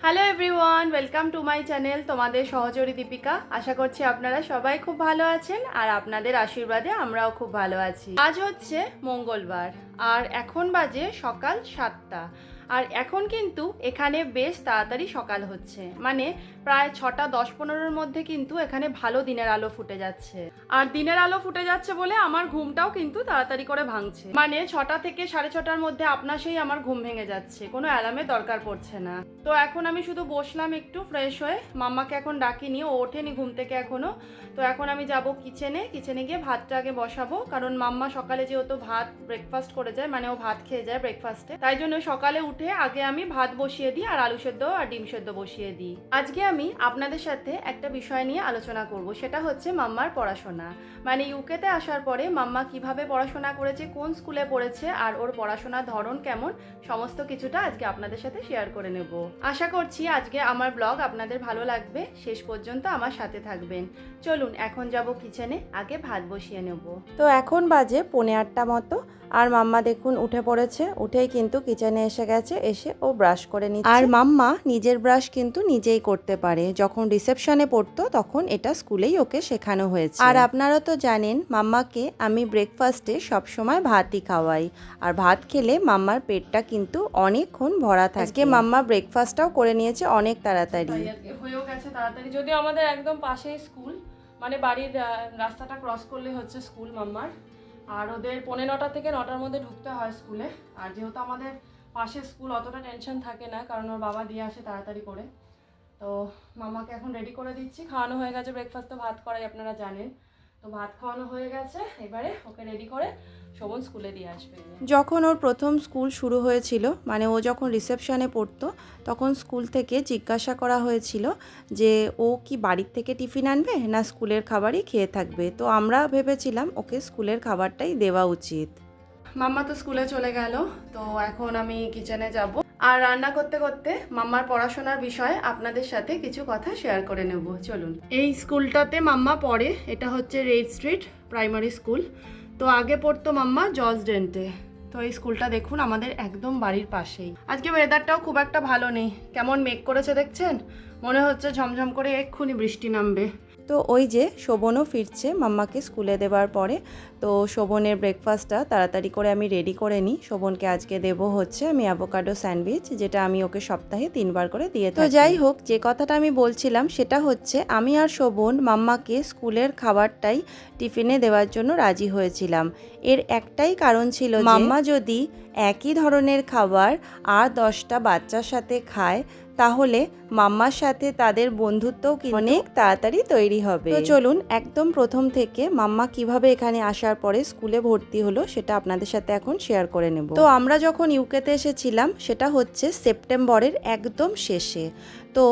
Hello everyone, welcome to my channel তোমাদের সহচরী দীপিকা। আশা করছি আপনারা সবাই খুব ভালো আছেন আর আপনাদের আশীর্বাদে আমরাও খুব ভালো আছি। আজ হচ্ছে মঙ্গলবার আর এখন বাজে সকাল 7টা। আর এখন কিন্তু এখানে বেশ তাড়াতাড়ি সকাল হচ্ছে, মানে প্রায় 6টা 10-15-র মধ্যে কিন্তু এখানে ভালো দিনের আলো ফুটে যাচ্ছে। আর দিনের আলো ফুটে যাচ্ছে বলে আমার ঘুমটাও কিন্তু তাড়াতাড়ি করে ভাঙছে, মানে 6টা থেকে 6:30-র মধ্যে আপনাসেই আমার ঘুম ভেঙে যাচ্ছে, কোনো অ্যালার্মের দরকার পড়ছে না। তো এখন আমি শুধু বসলাম একটু ফ্রেশ হয়ে, মাম্মাকে এখন ডাকিনি, ও ওঠেনি ঘুম থেকে এখনো। তো এখন আমি যাব কিচেনে গিয়ে ভাতটা আগে বসাবো, কারণ মাম্মা সকালে যেহেতু ভাত ব্রেকফাস্ট করে যায়, মানে ও ভাত খেয়ে যায় ব্রেকফাস্টে, তাই জন্য সকালে উঠে আগে আমি ভাত বসিয়ে দিই আর আলু সেদ্ধ আর ডিম সেদ্ধ বসিয়ে দিই। আজকে আমি আপনাদের সাথে একটা বিষয় নিয়ে আলোচনা করব, সেটা হচ্ছে মাম্মার পড়াশোনা। মানে ইউকেতে আসার পরে মাম্মা কিভাবে পড়াশোনা করেছে, কোন স্কুলে পড়েছে আর ওর পড়াশোনার ধরন কেমন, সমস্ত কিছুটা আজকে আপনাদের সাথে শেয়ার করে নেব। আশা করছি আজকে আমার ব্লগ আপনাদের ভালো লাগবে, শেষ পর্যন্ত আমার সাথে থাকবেন। চলুন এখন যাব কিচেনে, আগে ভাত বসিয়ে নেব। তো এখন বাজে 7:45 মতো, আর মাম্মা দেখুন উঠে পড়েছে, উঠেই কিন্তু কিচেনে এসে গেছে, এসে ও ব্রাশ করে নিচ্ছে। আর মাম্মা নিজের ব্রাশ কিন্তু নিজেই করতে পারে, যখন রিসেপশনে পড়তো তখন এটা স্কুলেই ওকে শেখানো হয়েছে। আর আপনারা তো জানেন মাম্মাকে আমি ব্রেকফাস্টে সবসময় ভাতই খাওয়াই, আর ভাত খেলে মাম্মার পেটটা কিন্তু অনেকক্ষণ ভরা থাকে। আজকে মাম্মা ব্রেকফাস্টটাও করে নিয়েছে অনেক তাড়াতাড়ি, হয়েও গেছে তাড়াতাড়ি, যদিও আমাদের একদম পাশেই স্কুল, মানে বাড়ির রাস্তাটা ক্রস করলে হচ্ছে স্কুল মাম্মার। আর ওদের 9:45 থেকে 9টার মধ্যে ঢুকতে হয় স্কুলে। আর যেহেতু আমাদের পাশে স্কুল, অতটা টেনশন থাকে না, কারণ ওর বাবা দিয়ে আসে তাড়াতাড়ি করে। তো মামাকে এখন রেডি করে দিচ্ছি, খাওয়ানো হয়ে গেছে, ব্রেকফাস্ট তো ভাত করাই আপনারা জানেন। তো ভাত খাওয়ানো হয়ে গেছে, এবারে ওকে রেডি করে শোভন স্কুলে দিয়ে আসবে। যখন ওর প্রথম স্কুল শুরু হয়েছিল, মানে ও যখন রিসেপশনে পড়তো, তখন স্কুল থেকে জিজ্ঞাসা করা হয়েছিল যে ও কি বাড়ির থেকে টিফিন আনবে না স্কুলের খাবারই খেয়ে থাকবে। তো আমরা ভেবেছিলাম ওকে স্কুলের খাবারটাই দেওয়া উচিত। মাম্মা তো স্কুলে চলে গেল, তো এখন আমি কিচেনে যাব আর রান্না করতে করতে মাম্মার পড়াশোনার বিষয়ে আপনাদের সাথে কিছু কথা শেয়ার করে নেব। চলুন। এই স্কুলটাতে মাম্মা পড়ে, এটা হচ্ছে রেড স্ট্রিট প্রাইমারি স্কুল। তো আগে পড়তো মাম্মা জর্জডেন্টে। তো এই স্কুলটা দেখুন আমাদের একদম বাড়ির পাশেই। আজকে ওয়েদারটাও খুব একটা ভালো নেই, কেমন মেঘ করেছে দেখছেন, মনে হচ্ছে ঝমঝম করে এক্ষুনি বৃষ্টি নামবে। তো ওই যে শোভনও ফিরছে মাম্মাকে স্কুলে দেবার পরে, তো শোভনের ব্রেকফাস্টটা তাড়াতাড়ি করে আমি রেডি করে নিই। শোভনকে আজকে দেবো হচ্ছে আমি অ্যাভোকাডো স্যান্ডউইচ, যেটা আমি ওকে সপ্তাহে 3বার করে দিয়ে থাকি। তো যাই হোক, যে কথাটা আমি বলছিলাম সেটা হচ্ছে আমি আর শোভন মাম্মাকে স্কুলের খাবারটাই টিফিনে দেওয়ার জন্য রাজি হয়েছিলাম। এর একটাই কারণ ছিল, মাম্মা যদি একই ধরনের খাবার আর 10টা বাচ্চার সাথে খায়, তাহলে মাম্মার সাথে তাদের বন্ধুত্বও অনেক তাড়াতাড়ি তৈরি হবে। তো চলুন একদম প্রথম থেকে মাম্মা কিভাবে এখানে আসার পরে স্কুলে ভর্তি হলো সেটা আপনাদের সাথে এখন শেয়ার করে নেব। তো আমরা যখন ইউকেতে এসেছিলাম সেটা হচ্ছে সেপ্টেম্বরের একদম শেষে। তো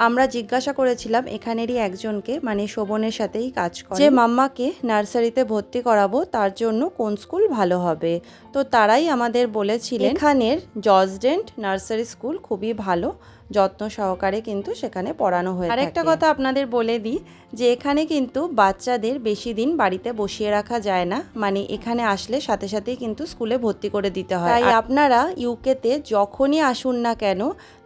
আমরা জিজ্ঞাসা করেছিলাম এখানেরই একজনকে, মানে শোভনের সাথেই কাজ করে, যে মাম্মাকে নার্সারিতে ভর্তি করাবো, তার জন্য কোন স্কুল ভালো হবে। তো তারাই আমাদের বলেছিলেন এখানের জর্জডেন্ট নার্সারি স্কুল খুবই ভালো, যত্ন সহকারে কিন্তু সেখানে পড়ানো হয়ে থাকে। আরেকটা কথা আপনাদের বলে দিই যে এখানে কিন্তু বাচ্চাদের বেশি দিন বাড়িতে বসিয়ে রাখা যায় না, মানে এখানে আসলে সাথে সাথেই কিন্তু স্কুলে ভর্তি করে দিতে হয়। তাই আপনারা ইউকেতে যখনই আসুন না কেন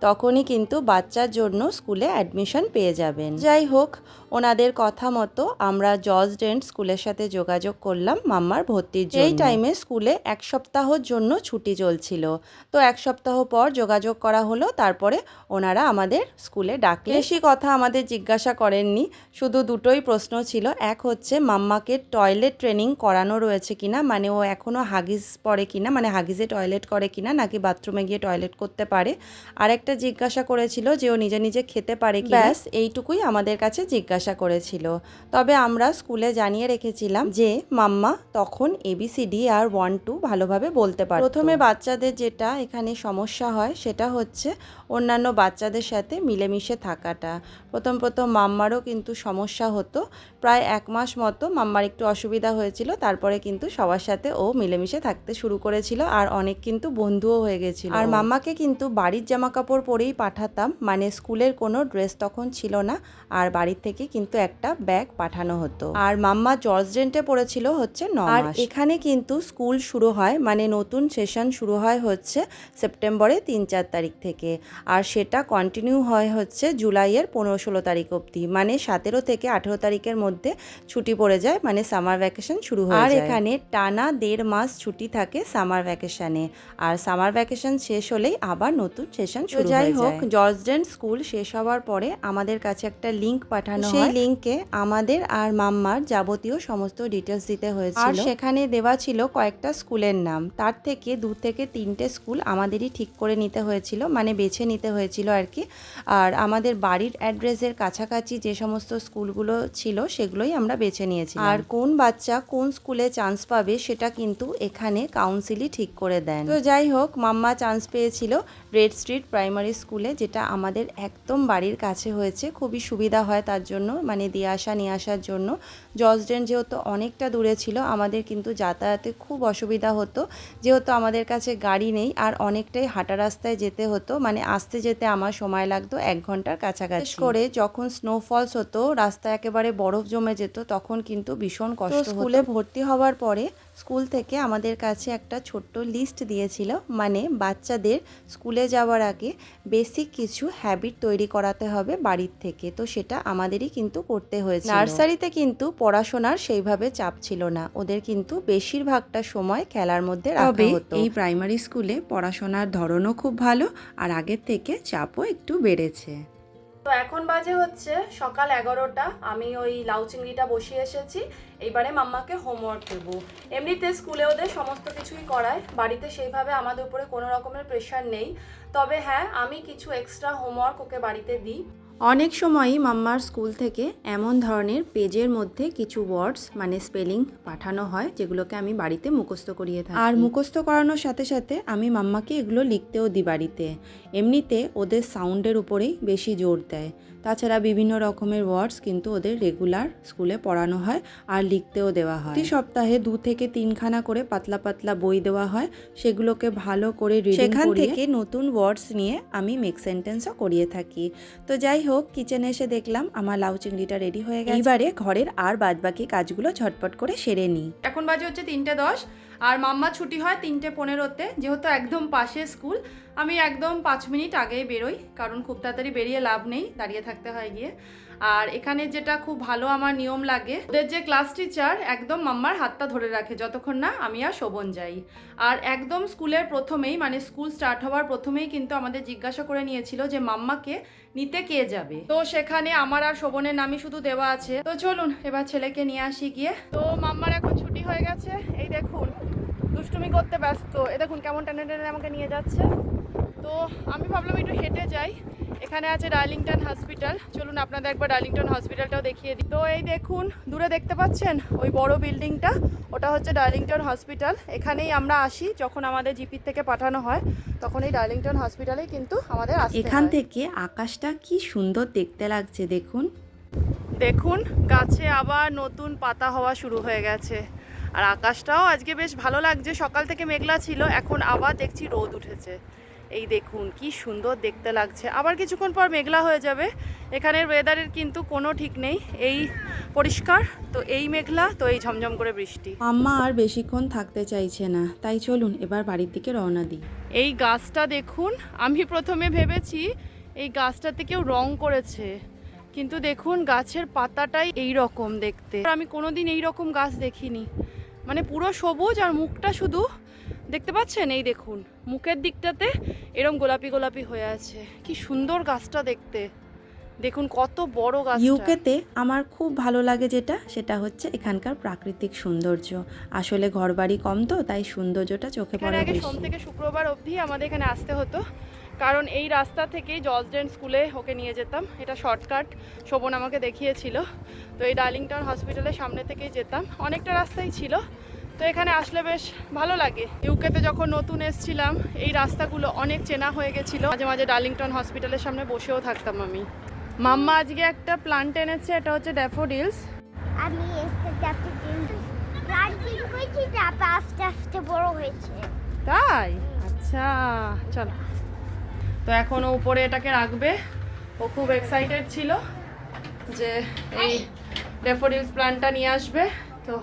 তখনই কিন্তু বাচ্চার জন্য স্কুলে অ্যাডমিশন পেয়ে যাবেন। যাই হোক, ওনাদের কথা মতো আমরা জর্জডেন্ট স্কুলের সাথে যোগাযোগ করলাম মাম্মার ভর্তির জন্য। এই টাইমে স্কুলে 1 সপ্তাহর জন্য ছুটি চলছিল। তো 1 সপ্তাহ পর যোগাযোগ করা হলো, তারপরে ওনারা আমাদের স্কুলে ডাকলেন। বেশি কথা আমাদের জিজ্ঞাসা করেননি, শুধু দুটোই প্রশ্ন ছিল। এক হচ্ছে মাম্মাকে টয়লেট ট্রেনিং করানো রয়েছে কিনা, মানে ও এখনো হাগিজ পরে কিনা, মানে হাগিজে টয়লেট করে কিনা, নাকি বাথরুমে গিয়ে টয়লেট করতে পারে। আরেকটা জিজ্ঞাসা করেছিল যে ও নিজে নিজে খেতে পারে কি। ব্যাস এইটুকুই আমাদের কাছে জিজ্ঞাসা করেছিল। তবে আমরা স্কুলে জানিয়ে রেখেছিলাম যে মাম্মা তখন ABCD আর 1-2 ভালোভাবে বলতে পারে। প্রথমে বাচ্চাদের যেটা এখানে সমস্যা হয় সেটা হচ্ছে অন্যান্য বাচ্চাদের সাথে মিলেমিশে থাকাটা। প্রথম মাম্মারও কিন্তু সমস্যা হতো, প্রায় 1 মাস মতো মাম্মার একটু অসুবিধা হয়েছিল, তারপরে কিন্তু সবার সাথে ও মিলেমিশে থাকতে শুরু করেছিল আর অনেক কিন্তু বন্ধুও হয়ে গেছিল। আর মাম্মাকে কিন্তু বাড়ির জামা কাপড় কাপড় পরেই পাঠাতাম, মানে স্কুলের কোনো ড্রেস তখন ছিল না, আর বাড়ির থেকে কিন্তু একটা ব্যাগ পাঠানো হতো। আর মাম্মা জর্জ ডেন্টে পড়েছিল হচ্ছে 9 মাস। আর এখানে কিন্তু স্কুল শুরু হয়, মানে নতুন সেশন শুরু হয় হচ্ছে সেপ্টেম্বরে 3-4 তারিখ থেকে, আর সেটা কন্টিনিউ হয় হচ্ছে জুলাইয়ের 15-16 তারিখ অবধি, মানে 17 থেকে 18 তারিখের মধ্যে ছুটি পড়ে যায়, মানে সামার ভ্যাকেশন শুরু হয়ে যায়। আর এখানে টানা 1.5 মাস ছুটি থাকে সামার ভ্যাকেশনে, আর সামার ভ্যাকেশন শেষ হলেই আবার নতুন সেশন শুরু হয়ে যায়। যাই হোক, জর্জ ডেন্ট স্কুল শেষ হওয়ার পরে আমাদের কাছে একটা লিংক পাঠানো হয়, সেই লিংকে আমাদের আর মাম্মার যাবতীয় সমস্ত ডিটেলস দিতে হয়েছিল। আর সেখানে দেওয়া ছিল কয়েকটা স্কুলের নাম, তার থেকে 2 থেকে 3টে স্কুল আমাদেরই ঠিক করে নিতে হয়েছিল, মানে বেছে নিতে হয়েছিল আর কি। আর আমাদের বাড়ির অ্যাড্রেসের কাছাকাছি যে সমস্ত স্কুলগুলো ছিল সেগুলোই আমরা বেছে নিয়েছি। আর কোন বাচ্চা কোন স্কুলে চান্স পাবে সেটা কিন্তু এখানে কাউন্সিলই ঠিক করে দেন। তো যাই হোক, মাম্মা চান্স পেয়েছিল রেড স্ট্রিট প্রাইমারি স্কুলে, যেটা আমাদের একদম বাড়ির কাছে হয়েছে, খুবই সুবিধা হয় তার জন্য, মানে দিয়ে আসা নিয়ে আসার জন্য। জর্জ ডেন্ট যেহেতু অনেকটা দূরে ছিল, আমাদের কিন্তু যাতায়াতে খুব অসুবিধা হতো, যেহেতু আমাদের কাছে গাড়ি নেই, আর অনেকটাই হাঁটা রাস্তায় যেতে হতো, মানে আসতে যেতে আমার সময় লাগতো 1 ঘন্টার কাছাকাছি করে। যখন স্নোফলস হতো, রাস্তায় একেবারে বরফ জমে যেত, তখন কিন্তু ভীষণ কষ্ট হতো। স্কুলে ভর্তি হওয়ার পরে স্কুল থেকে আমাদের কাছে একটা ছোট্ট লিস্ট দিয়েছিল, মানে বাচ্চাদের স্কুলে যাওয়ার আগে বেসিক কিছু হ্যাবিট তৈরি করাতে হবে বাড়ির থেকে, তো সেটা আমাদেরই কিন্তু করতে হয়েছে। নার্সারিতে কিন্তু পড়াশোনার সেইভাবে চাপ ছিল না, ওদের কিন্তু বেশিরভাগটা সময় খেলার মধ্যে রাখা হতো। এই প্রাইমারি স্কুলে পড়াশোনার ধরনও খুব ভালো, আর আগের থেকে চাপও একটু বেড়েছে। তো এখন বাজে হচ্ছে সকাল 11টা, আমি ওই লাউ চিংড়িটা বসিয়ে এসেছি, এইবারে মাম্মাকে হোমওয়ার্ক দেবো। এমনিতে স্কুলে ওদের সমস্ত কিছুই করায়, বাড়িতে সেইভাবে আমাদের উপরে কোনো রকমের প্রেশার নেই, তবে হ্যাঁ আমি কিছু এক্সট্রা হোমওয়ার্ক ওকে বাড়িতে দিই। অনেক সময়ই মাম্মার স্কুল থেকে এমন ধরনের পেজের মধ্যে কিছু ওয়ার্ডস, মানে স্পেলিং পাঠানো হয়, যেগুলোকে আমি বাড়িতে মুখস্থ করিয়ে থাকি। আর মুখস্থ করানোর সাথে সাথে আমি মাম্মাকে এগুলো লিখতেও দিই বাড়িতে। এমনিতে ওদের সাউন্ডের উপরেই বেশি জোর দেয়, তাছাড়া বিভিন্ন রকমের ওয়ার্ডস কিন্তু ওদের রেগুলার স্কুলে পড়ানো হয় আর লিখতেও দেওয়া হয়। প্রতি সপ্তাহে 2 থেকে 3খানা করে পাতলা পাতলা বই দেওয়া হয়, সেগুলোকে ভালো করে রিডিং করিয়ে সেখান থেকে নতুন ওয়ার্ডস নিয়ে আমি মেক সেন্টেন্সও করিয়ে থাকি। তো যাই হোক, কিচেনে এসে দেখলাম আমার লাউ চিংড়িটা রেডি হয়ে গেছে। এবারে ঘরের আর বাদবাকি কাজগুলো ঝটপট করে সেরে নিই। এখন বাজে হচ্ছে 3:10, আর মাম্মা ছুটি হয় 3:15-তে, যেহেতু একদম পাশে স্কুল। আমি একদম 5 মিনিট আগেই বেরোই, কারণ খুব তাড়াতাড়ি বেরিয়ে লাভ নেই, দাঁড়িয়ে থাকতে হয় গিয়ে। আর এখানে যেটা খুব ভালো আমার নিয়ম লাগে, ওদের যে ক্লাস টিচার একদম মাম্মার হাতটা ধরে রাখে যতক্ষণ না আমি আর শোভন যাই। আর একদম স্কুলের প্রথমেই, মানে স্কুল স্টার্ট হওয়ার প্রথমেই কিন্তু আমাদের জিজ্ঞাসা করে নিয়েছিল যে মাম্মাকে নিতে কে যাবে। তো সেখানে আমার আর শোভনের নামই শুধু দেওয়া আছে। তো চলুন এবার ছেলেকে নিয়ে আসি গিয়ে। তো মাম্মার এখন ছুটি হয়ে গেছে, এই দেখুন দুষ্টুমি করতে ব্যস্ত, এ দেখুন কেমন টেনে টেনে আমাকে নিয়ে যাচ্ছে। তো আমি ভাবলাম একটু হেঁটে যাই, এখানে আছে ডার্লিংটন হসপিটাল, চলুন আপনাদের একবার ডার্লিংটন হসপিটালটাও দেখিয়ে দিই। তো এই দেখুন দূরে দেখতে পাচ্ছেন ওই বড় বিল্ডিংটা, ওটা হচ্ছে ডার্লিংটন হসপিটাল। এখানেই আমরা আসি যখন আমাদের জিপির থেকে পাঠানো হয়, তখন এই ডার্লিংটন হসপিটালেই কিন্তু আমাদের আসতে হয়। এখান থেকে আকাশটা কি সুন্দর দেখতে লাগছে, দেখুন দেখুন গাছে আবার নতুন পাতা হওয়া শুরু হয়ে গেছে, আর আকাশটাও আজকে বেশ ভালো লাগছে। সকাল থেকে মেঘলা ছিল, এখন আবার দেখছি রোদ উঠেছে। এই দেখুন কি সুন্দর দেখতে লাগছে, আবার কিছুক্ষণ পর মেঘলা হয়ে যাবে। এখানের ওয়েদারের কিন্তু কোনো ঠিক নেই, এই পরিষ্কার তো এই মেঘলা, তো এই ঝমঝম করে বৃষ্টি। আম্মা আর বেশিক্ষণ থাকতে চাইছে না, তাই চলুন এবার বাড়ির দিকে রওনা দিই। এই গাছটা দেখুন, আমি প্রথমে ভেবেছি এই গাছটাতে কেউ রং করেছে, কিন্তু দেখুন গাছের পাতাটাই এই রকম দেখতে। আমি কোনোদিন এই রকম গাছ দেখিনি, মানে পুরো সবুজ আর মুখটা শুধু দেখতে পাচ্ছেন, এই দেখুন মুখের দিকটাতে এরকম গোলাপি গোলাপি হয়ে আছে, কি সুন্দর গাছটা দেখতে। দেখুন কত বড় গাছ। ইউকেতে আমার খুব ভালো লাগে যেটা, সেটা হচ্ছে এখানকার প্রাকৃতিক সৌন্দর্য। আসলে ঘরবাড়ি কম তো, তাই সৌন্দর্যটা চোখে পড়ে বেশি। সোম থেকে শুক্রবার অবধি আমাদের এখানে আসতে হতো, কারণ এই রাস্তা থেকেই জর্জ ডেন্ট স্কুলে ওকে নিয়ে যেতাম, এটা শর্টকাট শোভন আমাকে দেখিয়েছিল। তো এই ডার্লিংটন হসপিটালের সামনে থেকেই যেতাম, অনেকটা রাস্তাই ছিল। তো এখানে আসলে বেশ ভালো লাগে। ইউকেতে যখন নতুন এসেছিলাম এই রাস্তাগুলো অনেক চেনা হয়ে গেছিলো, মাঝে মাঝে ডার্লিংটন হসপিটালের সামনে বসেও থাকতাম আমি। মাম্মা আজকে একটা প্লান্ট এনেছে, এটা হচ্ছে ড্যাফোডিলস। আমি একটা ড্যাফোডিলস প্লান্টিং করেছি, তারপর আস্তে আস্তে বড় হয়েছে। তাই? আচ্ছা চলো। তো এখন ও উপরে এটাকে রাখবে। ও খুব এক্সাইটেড ছিল যে এই ড্যাফোডিলস প্ল্যান্টটা নিয়ে আসবে। তো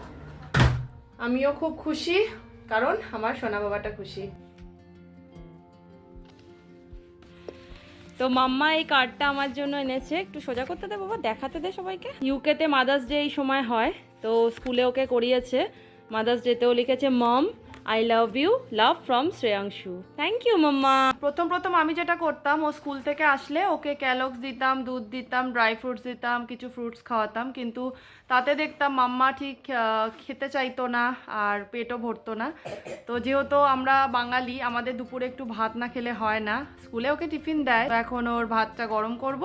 আমিও খুব খুশি, কারণ আমার সোনা বাবাটা খুশি। তো মাম্মা এই কার্ডটা আমার জন্য এনেছে। একটু সোজা করতে দে বাবা, দেখাতে দে সবাইকে। ইউকেতে মাদার্স ডে এই সময় হয়, তো স্কুলে ওকে করিয়েছে। মাদার্স ডেতেও লিখেছে mom I love you, love from Shreyanshu. Thank you mamma. প্রথম আমি যেটা করতাম, ও স্কুল থেকে আসলে ওকে ক্যালগস দিতাম, দুধ দিতাম, ড্রাই ফ্রুটস দিতাম, কিছু ফ্রুটস খাওয়াতাম, কিন্তু তাতে দেখতাম মাম্মা ঠিক খেতে চাইতো না আর পেটও ভরতো না। তো যেহেতু আমরা বাঙালি, আমাদের দুপুরে একটু ভাত না খেলে হয় না। স্কুলে ওকে টিফিন দেয়, তো এখন ওর ভাতটা গরম করব,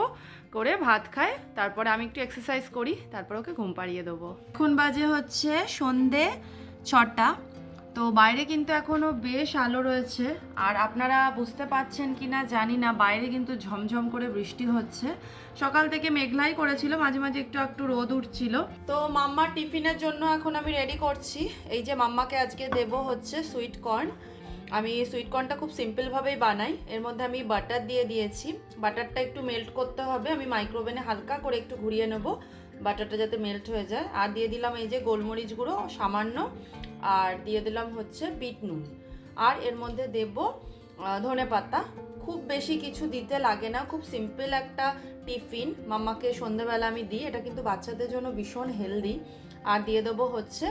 করে ভাত খায়, তারপরে আমি একটু এক্সারসাইজ করি, তারপর ওকে ঘুম পাড়িয়ে দেবো। এখন বাজে হচ্ছে সন্ধে 6টা। তো বাইরে কিন্তু এখনও বেশ আলো রয়েছে, আর আপনারা বুঝতে পারছেন কি না জানি না, বাইরে কিন্তু ঝমঝম করে বৃষ্টি হচ্ছে। সকাল থেকে মেঘলাই করেছিল, মাঝে মাঝে একটু একটু রোদ উঠছিল। তো মাম্মার টিফিনের জন্য এখন আমি রেডি করছি। এই যে মাম্মাকে আজকে দেব হচ্ছে সুইট কর্ন। আমি সুইট কর্নটা খুব সিম্পলভাবেই বানাই। এর মধ্যে আমি বাটার দিয়ে দিয়েছি। বাটারটা একটু মেল্ট করতে হবে, আমি মাইক্রোওভেনে হালকা করে একটু ঘুরিয়ে নেব বাটারটা যাতে মেল্ট হয়ে যায়। আর দিয়ে দিলাম এই যে গোলমরিচ গুঁড়ো সামান্য, আর দিয়ে দিলাম হচ্ছে বিট নুন, আর এর মধ্যে দেব ধনে পাতা। খুব বেশি কিছু দিতে লাগে না, খুব সিম্পল একটা টিফিন মাম্মাকে সন্ধ্যাবেলা আমি দিই। এটা কিন্তু বাচ্চাদের জন্য ভীষণ হেলদি। আর দিয়ে দেবো হচ্ছে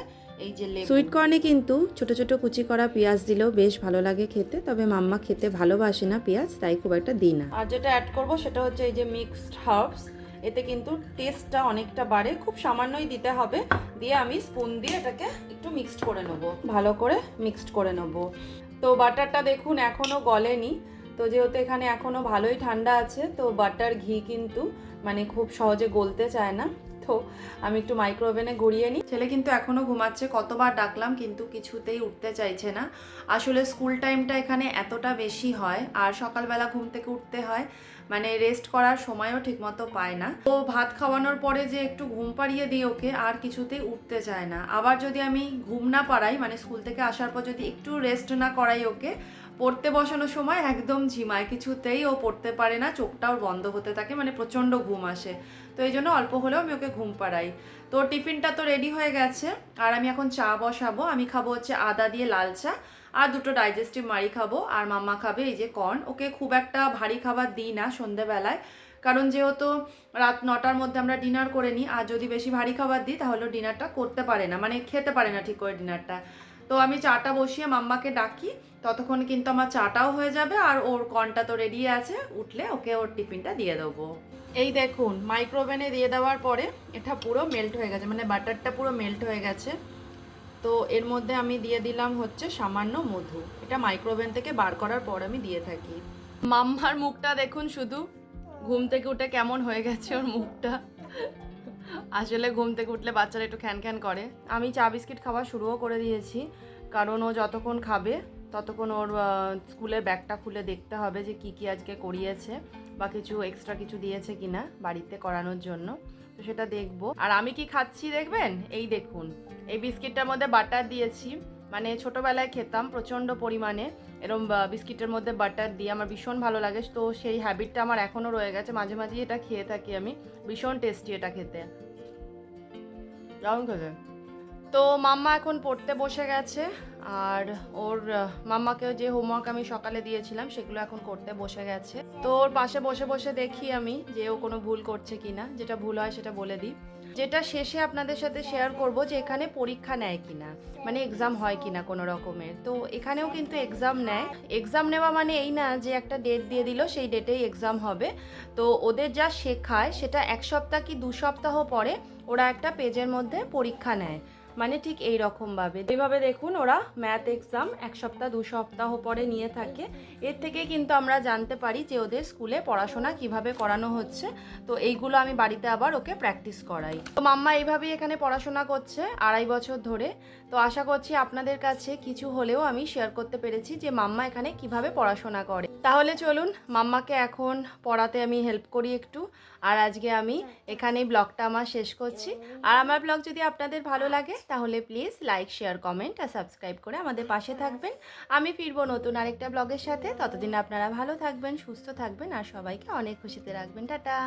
এই যে লেবু। সুইট কর্নে কিন্তু ছোট ছোট কুচি করা পেঁয়াজ দিলেও বেশ ভালো লাগে খেতে, তবে মাম্মা খেতে ভালোবাসে না পেঁয়াজ, তাই খুব একটা দিই না। আর যেটা অ্যাড করব সেটা হচ্ছে এই যে মিক্সড হার্বস। এতে কিন্তু টেস্টটা অনেকটা বাড়ে, খুব সামান্যই দিতে হবে। দিয়ে আমি স্পুন দিয়ে এটাকে একটু মিক্সড করে নেবো, ভালো করে মিক্সড করে নেবো। তো বাটারটা দেখুন এখনও গলেনি, তো যেহেতু এখানে এখনও ভালোই ঠান্ডা আছে, তো বাটার ঘি কিন্তু মানে খুব সহজে গলতে চায় না। তো আমি একটু মাইক্রোওভেনে গড়িয়ে নিই। ছেলে কিন্তু এখনও ঘুমাচ্ছে, কতবার ডাকলাম কিন্তু কিছুতেই উঠতে চাইছে না। আসলে স্কুল টাইমটা এখানে এতটা বেশি হয়, আর সকালবেলা ঘুম থেকে উঠতে হয়, মানে রেস্ট করার সময়ও ঠিকমতো পায় না। তো ভাত খাওয়ানোর পরে যে একটু ঘুম পাড়িয়ে দিই ওকে, আর কিছুতেই উঠতে চায় না। আবার যদি আমি ঘুম না পাড়াই, মানে স্কুল থেকে আসার পর যদি একটু রেস্ট না করাই ওকে, পড়তে বসানোর সময় একদম ঝিমায়, কিছুতেই ও পড়তে পারে না, চোখটাও বন্ধ হতে থাকে, মানে প্রচণ্ড ঘুম আসে। তো এই জন্য অল্প হলেও আমি ওকে ঘুম পাড়াই। তো টিফিনটা তো রেডি হয়ে গেছে, আর আমি এখন চা বসাবো। আমি খাবো হচ্ছে আদা দিয়ে লাল চা, আর দুটো ডাইজেস্টিভ মারি খাবো। আর মাম্মা খাবে এই যে কর্ন। ওকে খুব একটা ভারী খাবার দিই না সন্ধেবেলায়, কারণ যেহেতু রাত 9টার মধ্যে আমরা ডিনার করে নিই, আর যদি বেশি ভারী খাবার দিই তাহলে ডিনারটা করতে পারে না, মানে খেতে পারে না ঠিক করে ডিনারটা। তো আমি চাটা বসিয়ে মাম্মাকে ডাকি, ততক্ষণ কিন্তু আমার চাটাও হয়ে যাবে, আর ওর কর্নটা তো রেডি আছে, উঠলে ওকে ওর টিফিনটা দিয়ে দেবো। এই দেখুন মাইক্রোওভেনে দিয়ে দেওয়ার পরে এটা পুরো মেল্ট হয়ে গেছে, মানে বাটারটা পুরো মেল্ট হয়ে গেছে। তো এর মধ্যে আমি দিয়ে দিলাম হচ্ছে সামান্য মধু। এটা মাইক্রোওভেন থেকে বার করার পর আমি দিয়ে থাকি। মাম্মার মুখটা দেখুন শুধু, ঘুম থেকে উঠে কেমন হয়ে গেছে ওর মুখটা। আসলে ঘুম থেকে উঠলে বাচ্চারা একটু খ্যান খ্যান করে। আমি চা বিস্কিট খাওয়া শুরুও করে দিয়েছি, কারণ ও যতক্ষণ খাবে ততক্ষণ ওর স্কুলের ব্যাগটা খুলে দেখতে হবে যে কি কি আজকে করিয়েছে, বা কিছু এক্সট্রা কিছু দিয়েছে কিনা বাড়িতে করানোর জন্য, তো সেটা দেখবো। আর আমি কি খাচ্ছি দেখবেন, এই দেখুন এই বিস্কিটটার মধ্যে বাটার দিয়েছি। মানে ছোটোবেলায় খেতাম প্রচণ্ড পরিমাণে এরম বিস্কিটের মধ্যে বাটার দিয়ে, আমার ভীষণ ভালো লাগে। তো সেই হ্যাবিটটা আমার এখনও রয়ে গেছে, মাঝে মাঝেই এটা খেয়ে থাকি আমি, ভীষণ টেস্টি এটা খেতে। কেমন খেতে? তো মাম্মা এখন পড়তে বসে গেছে, আর ওর মাম্মাকে যে হোমওয়ার্ক আমি সকালে দিয়েছিলাম সেগুলো এখন করতে বসে গেছে। তো ওর পাশে বসে বসে দেখি আমি যে ও কোনো ভুল করছে কিনা, যেটা ভুল হয় সেটা বলে দিই। যেটা শেষে আপনাদের সাথে শেয়ার করব যে এখানে পরীক্ষা নেয় কিনা, মানে এক্সাম হয় কিনা কোনো রকমের। তো এখানেও কিন্তু এক্সাম নেয়। এক্সাম নেওয়া মানে এই না যে একটা ডেট দিয়ে দিল সেই ডেটেই এক্সাম হবে। তো ওদের যা শেখায় সেটা 1 সপ্তাহ কি 2 সপ্তাহ পরে ওরা একটা পেজের মধ্যে পরীক্ষা নেয়, মানে ঠিক এই রকমভাবে। এইভাবে দেখুন ওরা ম্যাথ এক্সাম 1 সপ্তাহ 2 সপ্তাহ পরে নিয়ে থাকে। এর থেকে কিন্তু আমরা জানতে পারি যে ওদের স্কুলে পড়াশোনা কিভাবে করানো হচ্ছে। তো এইগুলো আমি বাড়িতে আবার ওকে প্র্যাকটিস করাই। তো মাম্মা এইভাবেই এখানে পড়াশোনা করছে 2.5 বছর ধরে। তো আশা করছি আপনাদের কাছে কিছু হলেও আমি শেয়ার করতে পেরেছি যে মাম্মা এখানে কিভাবে পড়াশোনা করে। তাহলে চলুন মাম্মাকে এখন পড়াতে আমি হেল্প করি একটু। আর আজকে আমি এখানেই ব্লগটা আমার শেষ করছি। আর আমার ব্লগ যদি আপনাদের ভালো লাগে তাহলে প্লিজ লাইক শেয়ার কমেন্ট আর সাবস্ক্রাইব করে আমাদের পাশে থাকবেন। আমি ফিরবো নতুন আরেকটা ব্লগের সাথে। ততদিন আপনারা ভালো থাকবেন, সুস্থ থাকবেন আর সবাইকে অনেক খুশিতে রাখবেন। টাটা।